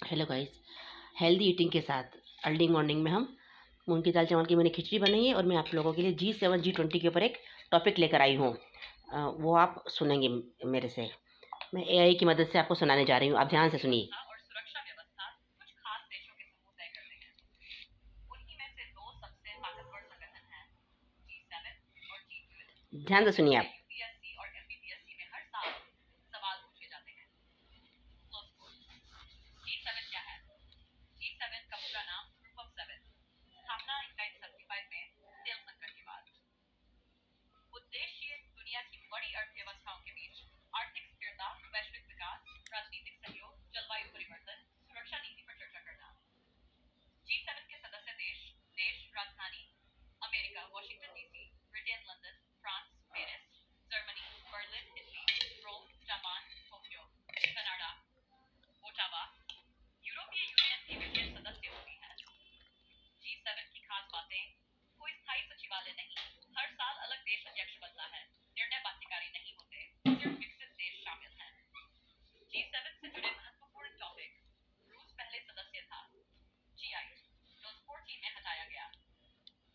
Hello guys, healthy eating के साथ early morning में हम मूंग की दाल चावल की मैंने खिचड़ी बनाई है और मैं आप लोगों के लिए G7 G20 के ऊपर एक टॉपिक लेकर आई हूँ। वो आप सुनेंगे मेरे से। मैं एआई की मदद से आपको सुनाने जा रही हूँ, आप ध्यान से सुनिए। और सुरक्षा व्यवस्था कुछ खास देशों के समूह तय करते हैं। उन्हीं में से दो सबसे ताकतवर संगठन हैं, G7 और G20। ध्यान से सुनिए आप। यूपीएससी और एमपीपीएससी में हर साल सवाल पूछे जाते हैं। G7 क्या है? G7 का पूरा नाम ग्रुप ऑफ 7, स्थापना 1975 में तेल संकट के बाद। उद्देश्य दुनिया की बड़ी अर्थव्यवस्थाओं के बीच आर्थिक स्थिरता, वैश्विक विकास, राजनीतिक सहयोग, जलवायु परिवर्तन, सुरक्षा नीति पर चर्चा करना। G7 के सदस्य देश राजधानी America Washington DC, Britain London, France Paris, Germany Berlin Italy, Rome Japan Tokyo, Canada Ottawa, यूरोपीय यूनियन की विभिन्न सदस्य होती हैं। G7 की खास बातें: कोई स्थायी सचिवालय नहीं, हर साल अलग देश अध्यक्ष बनता है, निर्णय बाध्यकारी नहीं होते, सिर्फ विकसित देश शामिल हैं। G7 से जुड़े महत्वपूर्ण टॉपिक: रूस पहले सदस्य था, GI 2014 में हटाया गया,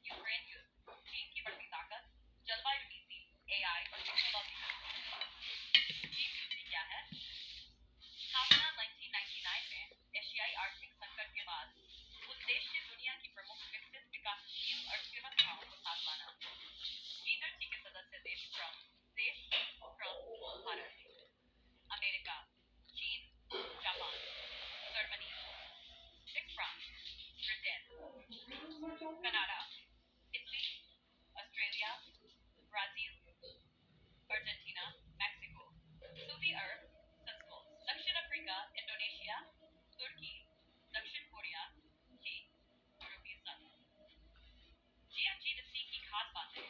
यूक्रेन युद्ध, चीन की बढ़ती ताकत, जलवायु नीति, AI और टेक्नोलॉजी। G20 क्या है? स्थापना 1999 में एशियाई आर्थिक संकट के बाद। उद्देश्य दुनिया की प्रमुख विकसित विकासशील अर्थव्यवस्थाओं को साथ लाना। G20 के सदस्य देश भारत, अमेरिका, चीन, Japan, Germany, France, Britain, Canada, Italy, Australia, Brazil, Argentina, Mexico, Saudi Arab, दक्षिण अफ्रीका, इंडोनेशिया, तुर्की, दक्षिण कोरिया, यूरोपीय संघ। GMG की खास बातें: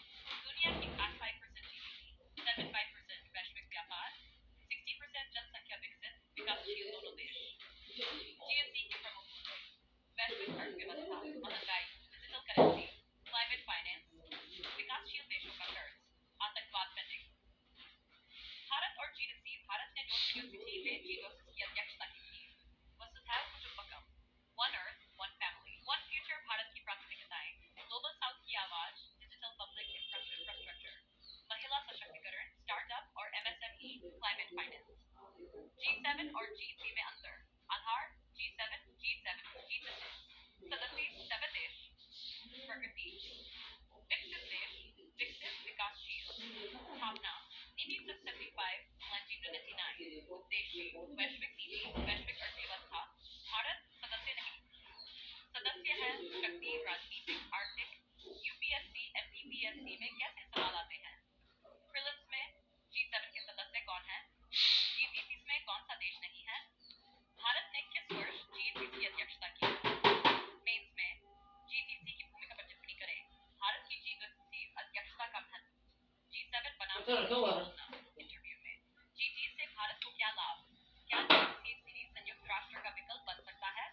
दुनिया की 85% जीडीपी, 75% वैश्विक व्यापार, 60% जनसंख्या विकसित विकासशील दोनों देश। GMC की प्रमुख मुद्दे: वैश्विक अर्थव्यवस्था, महंगाई, डिजिटल करेंसी, क्लाइमेट फाइनेंस, विकासशील देशों का कर्ज, आतंकवाद फंडिंग। भारत और G20: भारत ने 2023 में G20 की अध्यक्षता की थी। वसुधैव कुटुंबकम, one earth one family, one future. Bharat की प्राथमिकताएं: ग्लोबल साउथ की आवाज, डिजिटल पब्लिक इंफ्रास्ट्रक्चर, महिला सशक्तिकरण, स्टार्टअप और MSME, क्लाइमेट फाइनेंस। G7 और G3 में अंतर: आधार G7 G7 G20, सदस्य 7 देश, प्रगति विकसित देश, विकसित विकासशील, स्थापना 1875 1999, उद्देश्य वैश्विक नीति, वैश्विक अर्थव्यवस्था। भारत सदस्य नहीं, सदस्य है शक्ति, राजनीतिक, आर्थिक। यूपीएससी एमपीपीएससी में कैसे सवाल आते हैं? प्रीलिम्स में G7 के सदस्य कौन है? G20 में कौन सा देश नहीं है? भारत ने किस वर्ष G20 की अध्यक्षता की? मेंस में G20 की भूमिका पर टिप्पणी करें। भारत की G20 अध्यक्षता का महत्व, G7 बनाम इंटरव्यू में G20 से भारत को क्या लाभ? क्या G20 सीरीज संयुक्त राष्ट्र का विकल्प बन सकता है?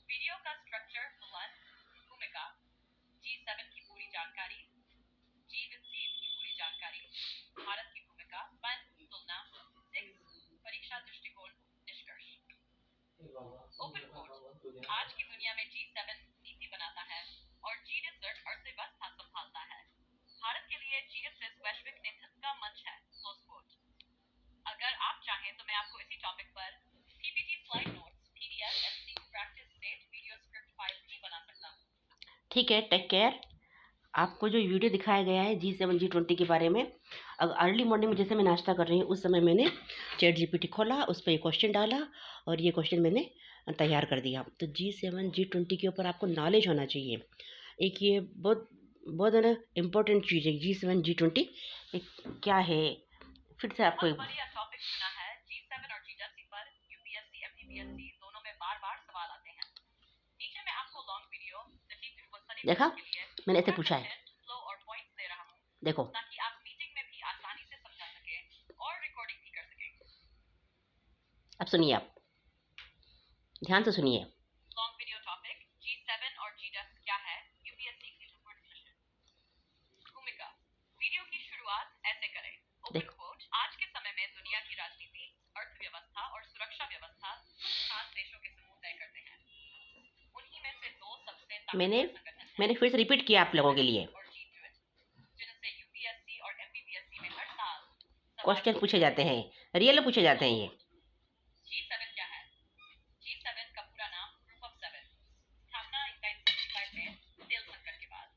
वीडियो का स्ट्रक्चर, भूमिका, G7 की पूरी जानकारी, G20 की पूरी जानकारी, भारत की भूमिका, तुलना, 6 परीक्षा दृष्टिकोण, निष्कर्ष। ओपन कोट: आज की दुनिया में G7 नीति बनाता है और G20 अर्थव्यवस्था संभालता है। भारत के लिए G20 वैश्विक नेतृत्व का मंच है। Close quote. अगर आप चाहें तो मैं आपको इसी टॉपिक पर PPT slide notes, PDF, MCQ practice set, video script file भी बना सकता हूँ। ठीक है, टेक केयर। आपको जो वीडियो दिखाया गया है G7 G20 के बारे में, अब अर्ली मॉर्निंग में जैसे मैं नाश्ता कर रही हूँ उस समय मैंने चैट GPT खोला, उस पर ये क्वेश्चन डाला और ये क्वेश्चन मैंने तैयार कर दिया। तो G7 G20 के ऊपर आपको नॉलेज होना चाहिए। एक ये बहुत बहुत है ना इम्पोर्टेंट चीज़ है G7 G20 क्या है। फिर से आपको टॉपिक सुना है G7 और G20 पर यूपीएससी एमपीपीएससी दोनों में बार बार सवाल आते हैं। नीचे मैं आपको लॉन्ग वीडियो देखा, मैंने ऐसे पूछा है, फ्लो और पॉइंट्स दे रहा हूँ, देखो, ताकि आप मीटिंग में भी आसानी से समझा सके और रिकॉर्डिंग भी कर सकें। अब सुनिए, आप ध्यान से सुनिए। लॉन्ग वीडियो टॉपिक G7 और G20 क्या है, यूपीएससी की भूमिका। वीडियो की शुरुआत ऐसे करें। ओपन कोट: आज के समय में दुनिया की राजनीति, अर्थव्यवस्था और सुरक्षा व्यवस्था खास देशों के समूह राष्ट्रीय मैंने संगठन है मैंने फिर से रिपीट किया आप लोगों के लिए। और G20, जिनसे यूपीएससी और एमपीपीएससी में हर साल सवाल क्वेश्चन पूछे जाते हैं, रियल पूछे जाते हैं ये। G7 क्या है? G7 का पूरा नाम ग्रुप ऑफ सेवन, स्थापना 1975 में तेल संकट के बाद।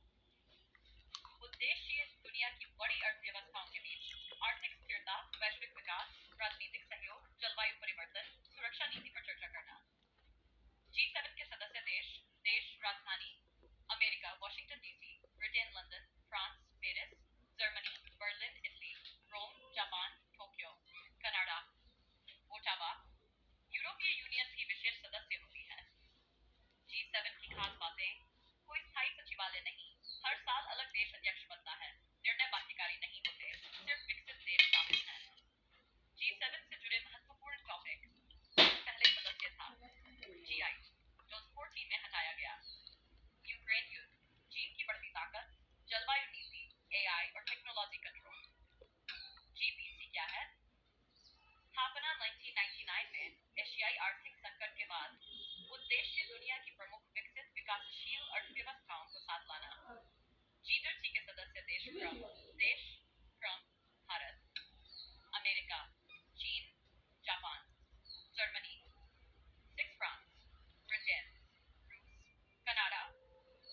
उद्देश्य दुनिया की बड़ी अर्थव्यवस्थाओं के बीच आर्थिक स्थिरता, वैश्विक विकास, राजनीतिक सहयोग, जलवायु परिवर्तन, सुरक्षा नीति पर चर्चा करना। G7 के सदस्य देश राजधानी America Washington DC, Britain London, France Paris, Germany Berlin Italy, Rome Japan Tokyo, Canada Ottawa, यूरोपीय यूनियन की विशेष सदस्य होती है। G7 की खास बातें: कोई स्थायी सचिवालय नहीं, हर साल अलग देश अध्यक्ष बनता है, निर्णय बाध्यकारी नहीं होते, सिर्फ विकसित देश शामिल हैं। G7 से जुड़े महत्वपूर्ण टॉपिक: पहले सदस्य था GI, जो 14 में हटाया गया। यूक्रेन युद्ध, चीन की बढ़ती ताकत, जलवायु नीति, AI और टेक्नोलॉजी कंट्रोल। GPC क्या है? स्थापना 1999 में एशियाई आर्थिक संकट के बाद। उद्देश्य दुनिया की प्रमुख विकसित विकासशील अर्थव्यवस्थाओं को साथ लाना। G30 के सदस्य देश क्रम भारत, अमेरिका, चीन, जापान, जर्मनी, 6 फ्रांस, ब्रिटेन, रूस, Canada,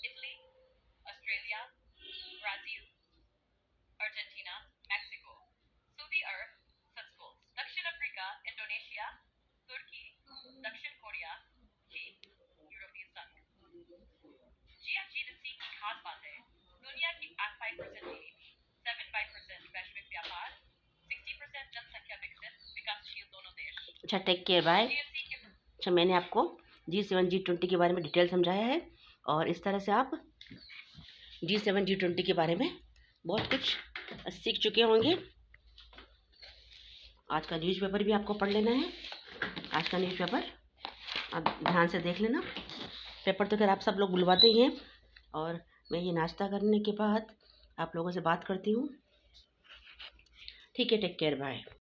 Italy, Australia, Brazil, Argentina, Mexico, Saudi Arab, दक्षिण अफ्रीका, इंडोनेशिया, तुर्की, दक्षिण कोरिया, चीन, यूरोपीय संघ। G2C की खास बातें: दुनिया की 5% जीडीपी, 75% वैश्विक व्यापार, 60% जनसंख्या विकसित विकासशील दोनों देश। अच्छा, टेक केयर, बाय। GNC के अच्छा, मैंने आपको G7 G20 के बारे में डिटेल समझाया है और इस तरह से आप G7 G20 के बारे में बहुत कुछ सीख चुके होंगे। आज का न्यूज़पेपर भी आपको पढ़ लेना है। आज का न्यूज़पेपर आप ध्यान से देख लेना। पेपर तो खैर आप सब लोग बुलवाते ही हैं और मैं ये नाश्ता करने के बाद आप लोगों से बात करती हूँ। ठीक है, टेक केयर, बाय।